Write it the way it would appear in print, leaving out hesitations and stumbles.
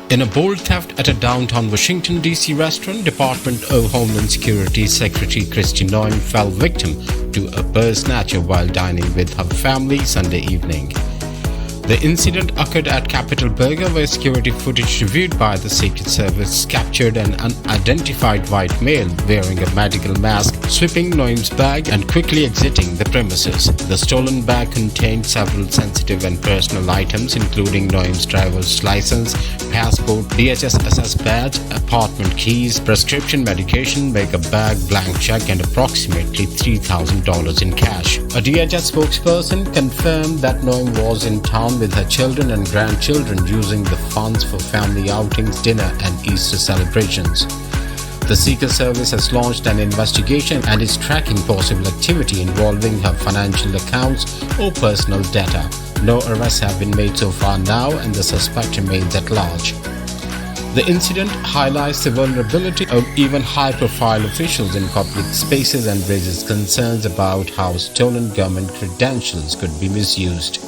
In a bold theft at a downtown Washington, D.C. restaurant, Department of Homeland Security Secretary Kristi Noem fell victim to a purse snatcher while dining with her family Sunday evening. The incident occurred at Capitol Burger, where security footage reviewed by the Secret Service captured an unidentified white male wearing a medical mask, sweeping Noem's bag and quickly exiting the premises. The stolen bag contained several sensitive and personal items, including Noem's driver's license, passport, DHS SS badge, apartment keys, prescription medication, makeup bag, blank check, and approximately $3,000 in cash. A DHS spokesperson confirmed that Noem was in town with her children and grandchildren, using the funds for family outings, dinner, and Easter celebrations. The Secret Service has launched an investigation and is tracking possible activity involving her financial accounts or personal data. No arrests have been made so far now, and the suspect remains at large. The incident highlights the vulnerability of even high-profile officials in public spaces and raises concerns about how stolen government credentials could be misused.